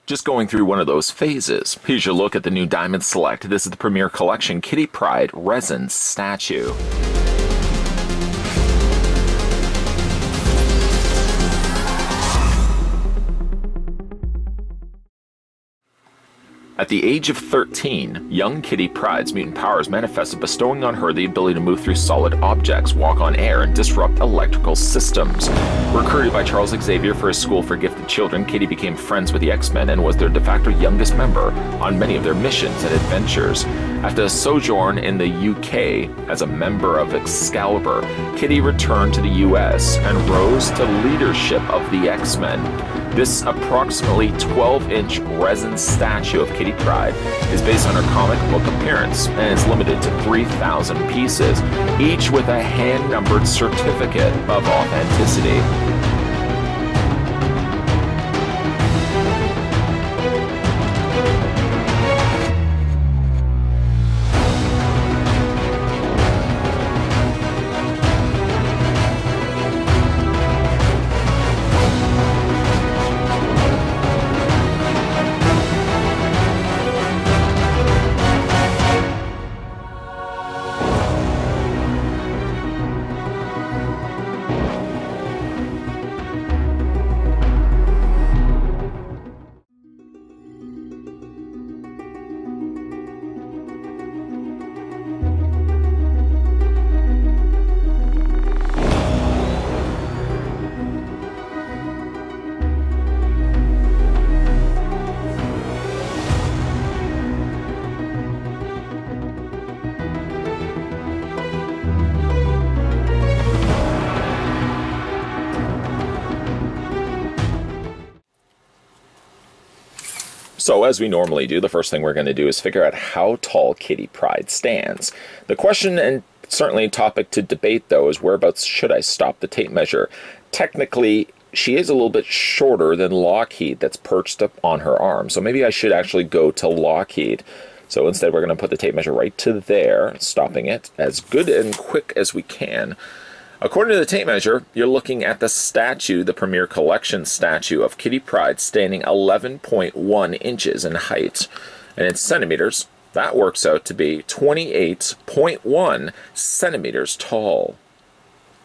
Just going through one of those phases. Here's your look at the new Diamond Select. This is the Premier Collection Kitty Pryde Resin Statue. At the age of 13, young Kitty Pryde's mutant powers manifested, bestowing on her the ability to move through solid objects, walk on air, and disrupt electrical systems. Recruited by Charles Xavier for his school for gifted children, Kitty became friends with the X-Men and was their de facto youngest member on many of their missions and adventures. After a sojourn in the UK as a member of Excalibur, Kitty returned to the US and rose to leadership of the X-Men. This approximately 12-inch resin statue of Kitty Pryde is based on her comic book appearance and is limited to 3,000 pieces, each with a hand-numbered certificate of authenticity. So as we normally do, the first thing we're going to do is figure out how tall Kitty Pryde stands. The question, and certainly a topic to debate though, is whereabouts should I stop the tape measure? Technically, she is a little bit shorter than Lockheed that's perched up on her arm, so maybe I should actually go to Lockheed. So instead we're going to put the tape measure right to there, stopping it as good and quick as we can. According to the tape measure, you're looking at the statue, the Premier Collection statue of Kitty Pryde, standing 11.1 inches in height. And in centimeters, that works out to be 28.1 centimeters tall.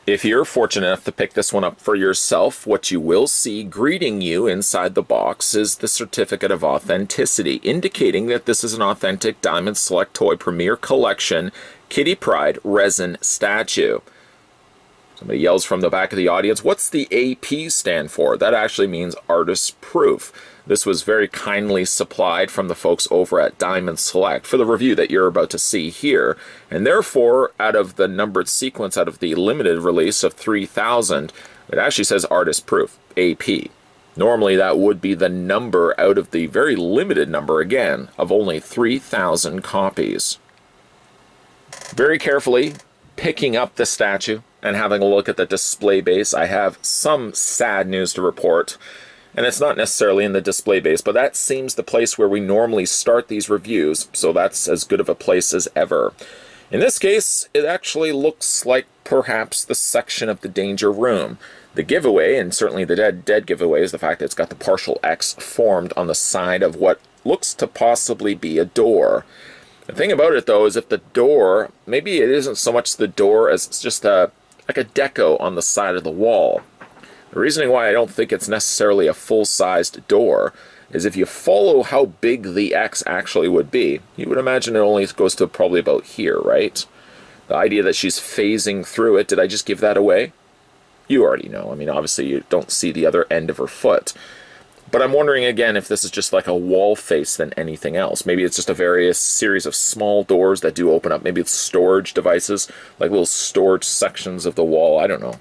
If you're fortunate enough to pick this one up for yourself, what you will see greeting you inside the box is the Certificate of Authenticity, indicating that this is an authentic Diamond Select Toy Premier Collection Kitty Pryde Resin Statue. Somebody yells from the back of the audience, what's the AP stand for? That actually means artist proof. This was very kindly supplied from the folks over at Diamond Select for the review that you're about to see here. And therefore, out of the numbered sequence, out of the limited release of 3,000, it actually says artist proof, AP. Normally that would be the number out of the very limited number, again, of only 3,000 copies. Very carefully picking up the statue and having a look at the display base, I have some sad news to report. And it's not necessarily in the display base, but that seems the place where we normally start these reviews, so that's as good of a place as ever. In this case, it actually looks like perhaps the section of the danger room. The giveaway, and certainly the dead giveaway, is the fact that it's got the partial X formed on the side of what looks to possibly be a door. The thing about it, though, is if the door, maybe it isn't so much the door as it's just like a deco on the side of the wall. The reasoning why I don't think it's necessarily a full-sized door is if you follow how big the X actually would be, you would imagine it only goes to probably about here, right? The idea that she's phasing through it, did I just give that away? You already know. I mean, obviously you don't see the other end of her foot. But I'm wondering again if this is just like a wall face than anything else. Maybe it's just a various series of small doors that do open up. Maybe it's storage devices, like little storage sections of the wall. I don't know.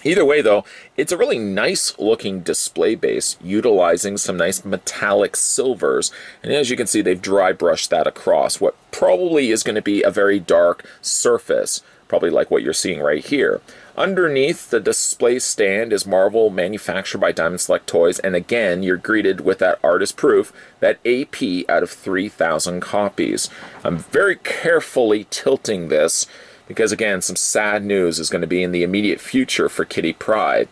Either way, though, it's a really nice looking display base utilizing some nice metallic silvers. And as you can see, they've dry brushed that across what probably is going to be a very dark surface, probably like what you're seeing right here. Underneath the display stand is marble manufactured by Diamond Select Toys, and again, you're greeted with that artist proof, that AP out of 3,000 copies. I'm very carefully tilting this because, again, some sad news is going to be in the immediate future for Kitty Pryde.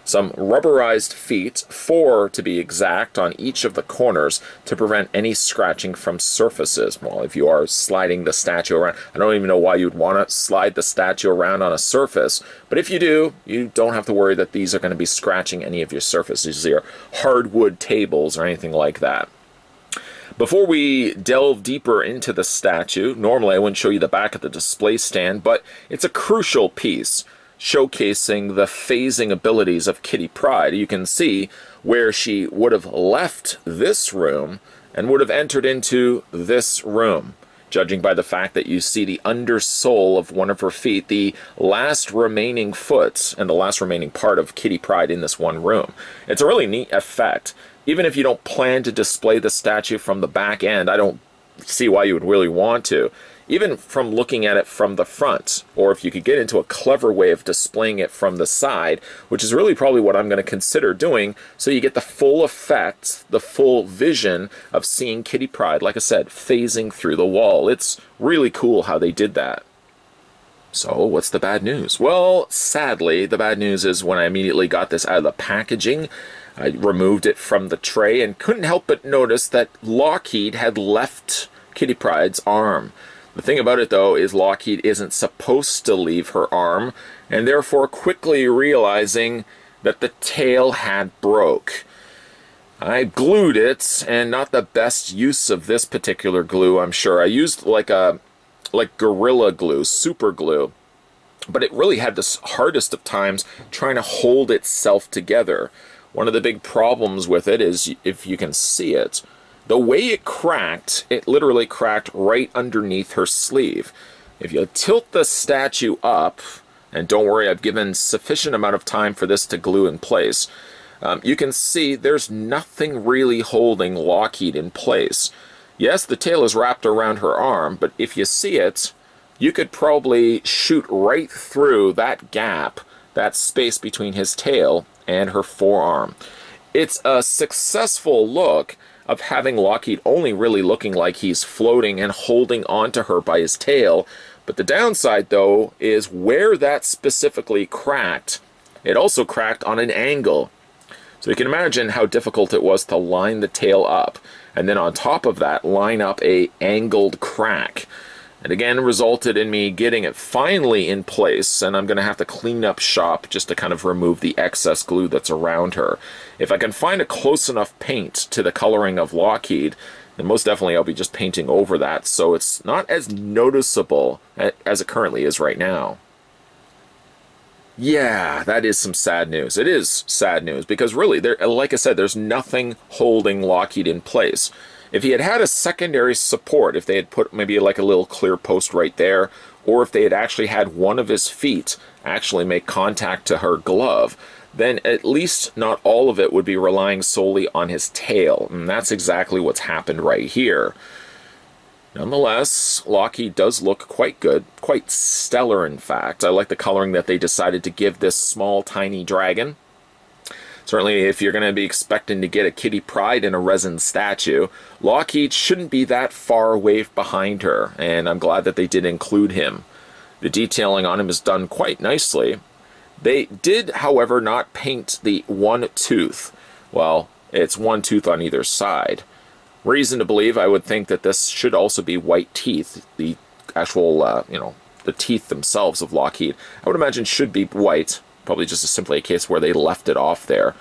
Some rubberized feet, 4 to be exact, on each of the corners to prevent any scratching from surfaces. Well, if you are sliding the statue around, I don't even know why you'd want to slide the statue around on a surface, but if you do, you don't have to worry that these are going to be scratching any of your surfaces, your hardwood tables or anything like that. Before we delve deeper into the statue, normally I wouldn't show you the back of the display stand, but it's a crucial piece showcasing the phasing abilities of Kitty Pryde. You can see where she would have left this room and would have entered into this room, judging by the fact that you see the undersole of one of her feet, the last remaining foot and the last remaining part of Kitty Pryde in this one room. It's a really neat effect. Even if you don't plan to display the statue from the back end, I don't see why you would really want to. Even from looking at it from the front, or if you could get into a clever way of displaying it from the side, which is really probably what I'm going to consider doing, so you get the full effect, the full vision of seeing Kitty Pryde, like I said, phasing through the wall. It's really cool how they did that. So, what's the bad news? Well, sadly, the bad news is when I immediately got this out of the packaging, I removed it from the tray and couldn't help but notice that Lockheed had left Kitty Pryde's arm. The thing about it, though, is Lockheed isn't supposed to leave her arm, and therefore quickly realizing that the tail had broke. I glued it, and not the best use of this particular glue, I'm sure. I used like Gorilla Glue, super glue, but it really had the hardest of times trying to hold itself together. One of the big problems with it is, if you can see it, the way it cracked, it literally cracked right underneath her sleeve. If you tilt the statue up, and don't worry, I've given sufficient amount of time for this to glue in place, you can see there's nothing really holding Lockheed in place. Yes, the tail is wrapped around her arm, but if you see it, you could probably shoot right through that gap, that space between his tail and her forearm. It's a successful look of having Lockheed only really looking like he's floating and holding onto her by his tail. But the downside, though, is where that specifically cracked, it also cracked on an angle. So you can imagine how difficult it was to line the tail up, and then on top of that, line up a angled crack. And again, resulted in me getting it finally in place, and I'm going to have to clean up shop just to kind of remove the excess glue that's around her. If I can find a close enough paint to the coloring of Lockheed, then most definitely I'll be just painting over that, so it's not as noticeable as it currently is right now. Yeah, that is some sad news. It is sad news, because really, like I said, there's nothing holding Lockheed in place. If he had had a secondary support, if they had put maybe like a little clear post right there, or if they had actually had one of his feet actually make contact to her glove, then at least not all of it would be relying solely on his tail. And that's exactly what's happened right here. Nonetheless, Lockheed does look quite good, quite stellar in fact. I like the coloring that they decided to give this small, tiny dragon. Certainly, if you're going to be expecting to get a Kitty Pryde in a resin statue, Lockheed shouldn't be that far away behind her, and I'm glad that they did include him. The detailing on him is done quite nicely. They did, however, not paint the one tooth. Well, it's one tooth on either side. Reason to believe, I would think that this should also be white teeth. The actual, the teeth themselves of Lockheed, I would imagine should be white. Probably just simply a case where they left it off there.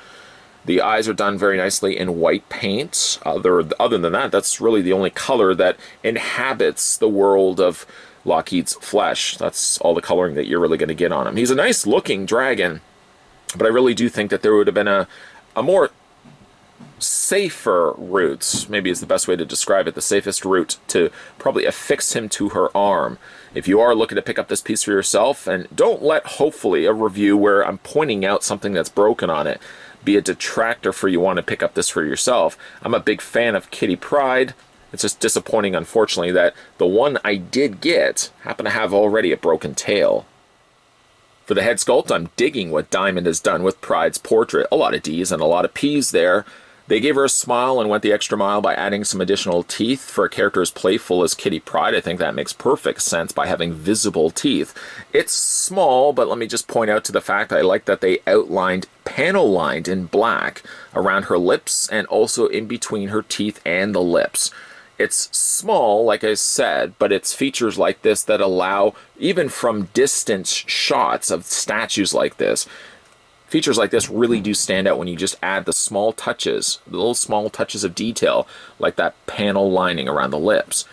The eyes are done very nicely in white paint. Other than that, that's really the only color that inhabits the world of Lockheed's flesh. That's all the coloring that you're really going to get on him. He's a nice looking dragon, but I really do think that there would have been a more safer route, maybe is the best way to describe it, the safest route to probably affix him to her arm. If you are looking to pick up this piece for yourself, and don't let, hopefully, a review where I'm pointing out something that's broken on it be a detractor for you want to pick up this for yourself. I'm a big fan of Kitty Pryde. It's just disappointing, unfortunately, that the one I did get happened to have already a broken tail. For the head sculpt, I'm digging what Diamond has done with Pryde's portrait. A lot of D's and a lot of P's there. They gave her a smile and went the extra mile by adding some additional teeth for a character as playful as Kitty Pryde. I think that makes perfect sense by having visible teeth. It's small, but let me just point out to the fact that I like that they outlined, panel-lined in black around her lips and also in between her teeth and the lips. It's small, like I said, but it's features like this that allow, even from distance shots of statues like this, features like this really do stand out when you just add the small touches, the little small touches of detail, like that panel lining around the lips.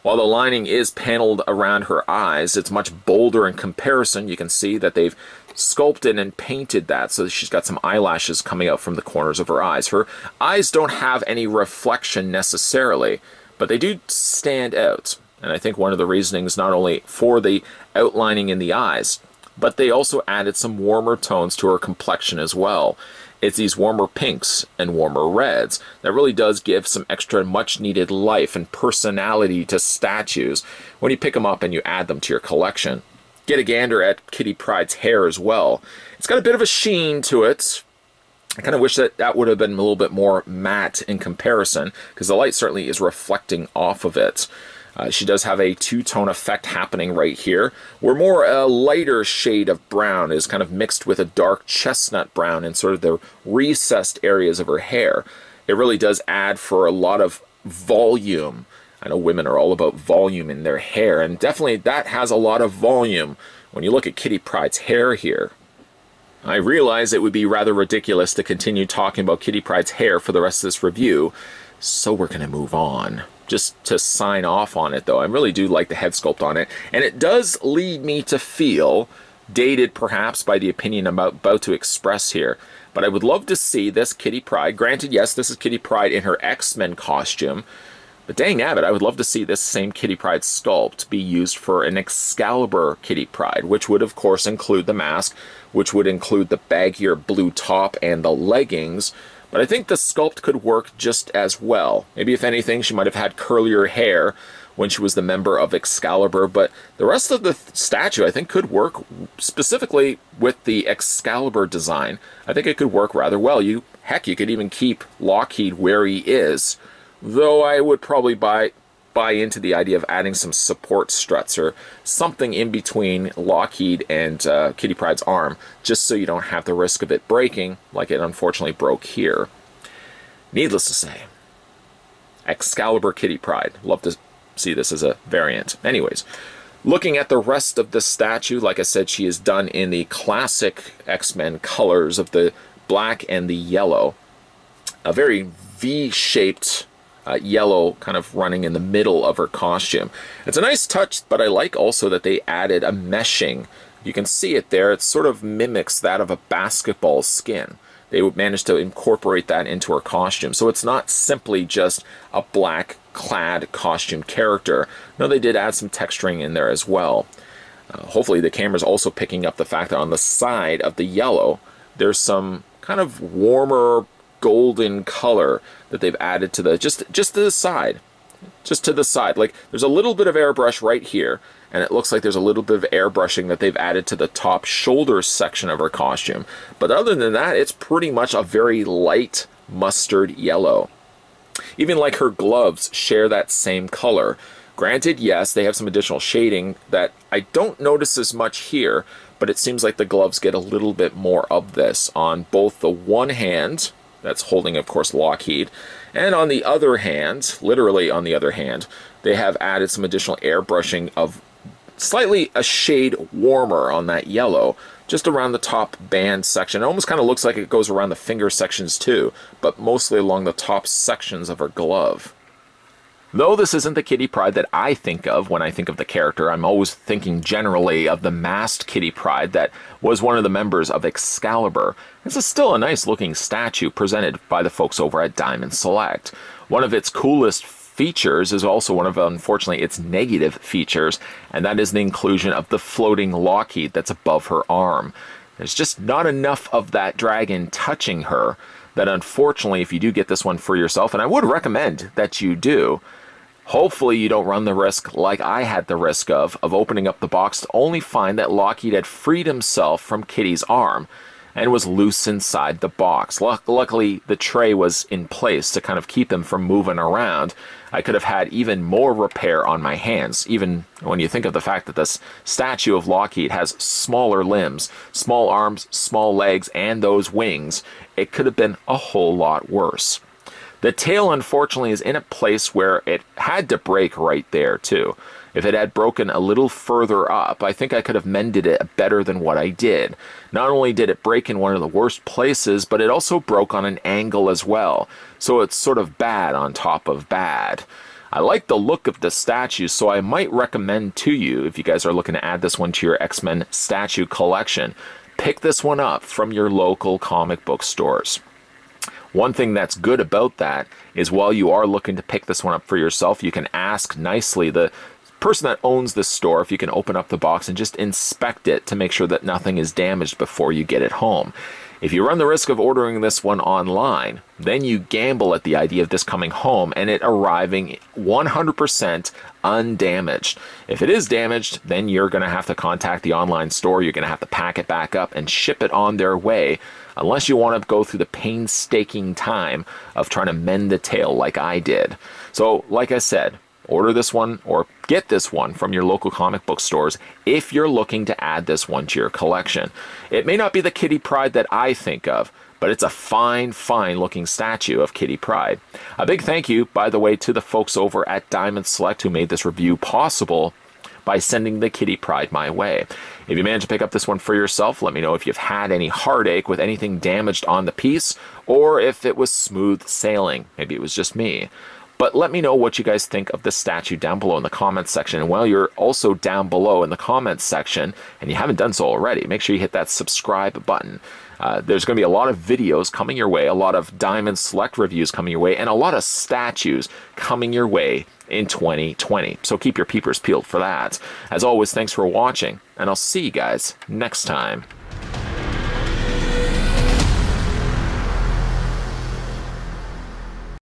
While the lining is paneled around her eyes, it's much bolder in comparison. You can see that they've sculpted and painted that so that she's got some eyelashes coming out from the corners of her eyes. Her eyes don't have any reflection necessarily, but they do stand out. And I think one of the reasonings not only for the outlining in the eyes, but they also added some warmer tones to her complexion as well. It's these warmer pinks and warmer reds that really does give some extra much needed life and personality to statues when you pick them up and you add them to your collection. Get a gander at Kitty Pryde's hair as well. It's got a bit of a sheen to it. I kind of wish that that would have been a little bit more matte in comparison, because the light certainly is reflecting off of it. She does have a two-tone effect happening right here, where more a lighter shade of brown is kind of mixed with a dark chestnut brown in sort of the recessed areas of her hair. It really does add for a lot of volume. I know women are all about volume in their hair, and definitely that has a lot of volume when you look at Kitty Pryde's hair here. I realize it would be rather ridiculous to continue talking about Kitty Pryde's hair for the rest of this review, so we're going to move on. Just to sign off on it, though, I really do like the head sculpt on it, and it does lead me to feel, dated perhaps by the opinion I'm about to express here, but I would love to see this Kitty Pryde. Granted, yes, this is Kitty Pryde in her X-Men costume, but dang nabbit, I would love to see this same Kitty Pryde sculpt be used for an Excalibur Kitty Pryde, which would, of course, include the mask, which would include the baggier blue top and the leggings. But I think the sculpt could work just as well. Maybe if anything, she might have had curlier hair when she was the member of Excalibur, but the rest of the statue I think could work specifically with the Excalibur design. I think it could work rather well. Heck, you could even keep Lockheed where he is, though I would probably buy into the idea of adding some support struts or something in between Lockheed and Kitty Pryde's arm, just so you don't have the risk of it breaking like it unfortunately broke here. Needless to say, Excalibur Kitty Pryde. Love to see this as a variant. Anyways, looking at the rest of the statue, like I said, she is done in the classic X-Men colors of the black and the yellow. A very V-shaped yellow kind of running in the middle of her costume. It's a nice touch, but I like also that they added a meshing. You can see it there. It sort of mimics that of a basketball skin. They would manage to incorporate that into her costume. So it's not simply just a black clad costume character. No, they did add some texturing in there as well. Hopefully the camera's also picking up the fact that on the side of the yellow, there's some kind of warmer golden color that they've added to the just to the side, like there's a little bit of airbrush right here, and it looks like there's a little bit of airbrushing that they've added to the top shoulder section of her costume, but other than that, it's pretty much a very light mustard yellow. Even like her gloves share that same color. Granted, yes, they have some additional shading that I don't notice as much here, but it seems like the gloves get a little bit more of this on both the one hand that's holding, of course, Lockheed, and on the other hand, literally on the other hand, they have added some additional airbrushing of slightly a shade warmer on that yellow, just around the top band section. It almost kind of looks like it goes around the finger sections too, but mostly along the top sections of her glove. Though this isn't the Kitty Pryde that I think of when I think of the character, I'm always thinking generally of the masked Kitty Pryde that was one of the members of Excalibur. This is still a nice looking statue presented by the folks over at Diamond Select. One of its coolest features is also one of, unfortunately, its negative features, and that is the inclusion of the floating Lockheed that's above her arm. There's just not enough of that dragon touching her that, unfortunately, if you do get this one for yourself, and I would recommend that you do, hopefully you don't run the risk, like I had the risk of opening up the box to only find that Lockheed had freed himself from Kitty's arm. and was loose inside the box. Luckily, the tray was in place to kind of keep him from moving around. I could have had even more repair on my hands, even when you think of the fact that this statue of Lockheed has smaller limbs, small arms, small legs, and those wings. It could have been a whole lot worse. The tail, unfortunately, is in a place where it had to break right there, too. If it had broken a little further up, I think I could have mended it better than what I did. Not only did it break in one of the worst places, but it also broke on an angle as well. So it's sort of bad on top of bad. I like the look of the statue, so I might recommend to you, if you guys are looking to add this one to your X-Men statue collection, pick this one up from your local comic book stores. One thing that's good about that is while you are looking to pick this one up for yourself, you can ask nicely the person that owns the store if you can open up the box and just inspect it to make sure that nothing is damaged before you get it home. If you run the risk of ordering this one online, then you gamble at the idea of this coming home and it arriving 100% undamaged. If it is damaged, then you're going to have to contact the online store. You're going to have to pack it back up and ship it on their way, unless you want to go through the painstaking time of trying to mend the tail like I did. So, like I said, order this one or get this one from your local comic book stores if you're looking to add this one to your collection. It may not be the Kitty Pryde that I think of, but it's a fine, fine looking statue of Kitty Pryde. A big thank you, by the way, to the folks over at Diamond Select who made this review possible by sending the Kitty Pryde my way. If you manage to pick up this one for yourself, let me know if you've had any heartache with anything damaged on the piece, or if it was smooth sailing. Maybe it was just me. But let me know what you guys think of the statue down below in the comments section. And while you're also down below in the comments section, and you haven't done so already, make sure you hit that subscribe button. There's going to be a lot of videos coming your way, a lot of Diamond Select reviews coming your way, and a lot of statues coming your way in 2020. So keep your peepers peeled for that. As always, thanks for watching, and I'll see you guys next time.